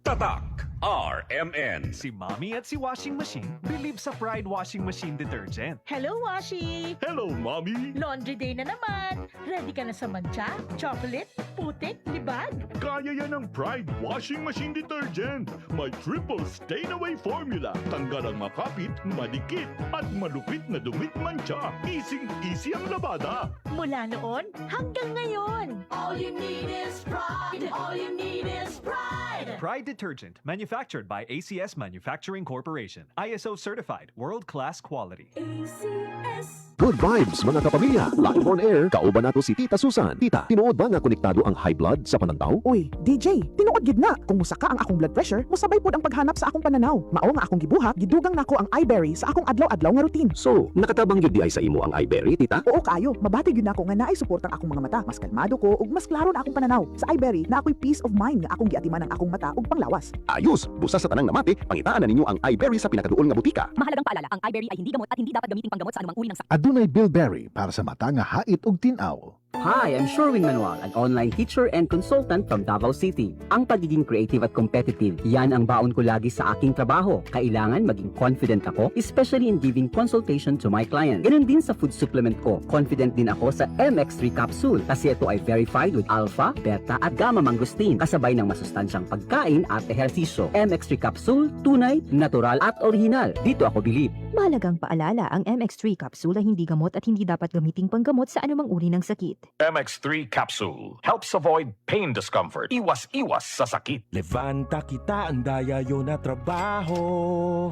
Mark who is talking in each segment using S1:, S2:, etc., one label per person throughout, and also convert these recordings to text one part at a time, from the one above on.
S1: Tatak RMN.
S2: Si Mommy at si Washing Machine believe sa Pride Washing Machine Detergent.
S3: Hello, Washi!
S1: Hello, Mommy.
S3: Laundry day na naman. Ready ka na sa mancha, chocolate, putik, libag?
S1: Kaya yan ng Pride Washing Machine Detergent. May triple stain-away formula. Tanggal ang makapit, madikit, at malupit na dumit mancha. Easy ang labada.
S3: Mula noon hanggang ngayon.
S4: All you need is pride. All you need is pride.
S2: Pride Detergent, manufactured by ACS Manufacturing Corporation. ISO certified, world-class quality.
S4: ACS.
S5: Good vibes mga kapamilya. Live on air, kauban nato si Tita Susan. Tita, tinuod ba nga konektado ang high blood sa panantaw?
S6: Uy, DJ, tinuod gid na. Kung musaka ang akong blood pressure, musabay pod ang paghanap sa akong pananaw. Mao nga akong gibuhat, gidugang nako ang iBerry sa akong adlaw-adlaw nga routine.
S5: So, nakatabang yun di ay sa imo ang iBerry, tita?
S6: Oo kayo, mabati gyud nako nga naay suportang akong mga mata. Mas kalmado ko ug mas klaro na akong pananaw. Sa iBerry na ako'y peace of mind nga akong giatiman ang akong mata ug panglawas.
S5: Ayos! Busa sa tanang namati, pangitaan na ninyo ang iBerry sa pinakaduol nga butika.
S7: Mahalagang paalala, ang iBerry ay hindi gamot at hindi dapat gamitin panggamot sa anumang uri ng sakit.
S8: Adunay Bilberry para sa mata nga hait ug tinaw.
S9: Hi, I'm Sherwin Manuel, an online teacher and consultant from Davao City. Ang pagiging creative at competitive, yan ang baon ko lagi sa aking trabaho. Kailangan maging confident ako, especially in giving consultation to my client. Ganun din sa food supplement ko. Confident din ako sa MX3 capsule kasi ito ay verified with alpha, beta at gamma mangosteen kasabay ng masustansyang pagkain at ehersisyo. MX3 capsule, tunay, natural at original. Dito ako bilib.
S7: Mahalagang paalala, ang MX3 capsule ay hindi gamot at hindi dapat gamiting panggamot sa anumang uri ng sakit.
S1: MX3 Capsule helps avoid pain discomfort. Iwas sa sakit.
S10: Levanta kita ang dayayo na trabaho.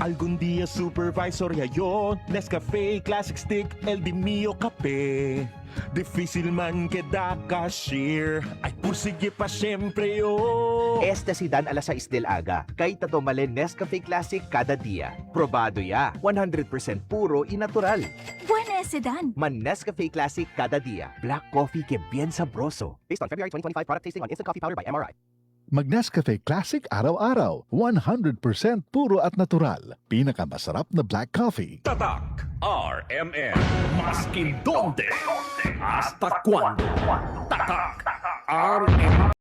S10: Algún día supervisor yayo, Nescafe Classic Stick, El Di Mio Kape. Difícil man queda cashier, ay pursige pa siyempre yo.
S11: Esta si Dan alas 6 del aga, kay tatomalen Nescafe Classic kada dia. Probado ya, 100% puro y natural.
S4: Buena ese Dan.
S11: Man Nescafe Classic cada dia. Black coffee que bien sabroso. Based on February 2025 product tasting on instant coffee powder by MRI.
S8: Mag-Nescafe Classic araw-araw. 100% puro at natural. Pinakamasarap na black coffee.
S1: Tatak RMN. Maskin donde hasta cuando. Tatak RMN.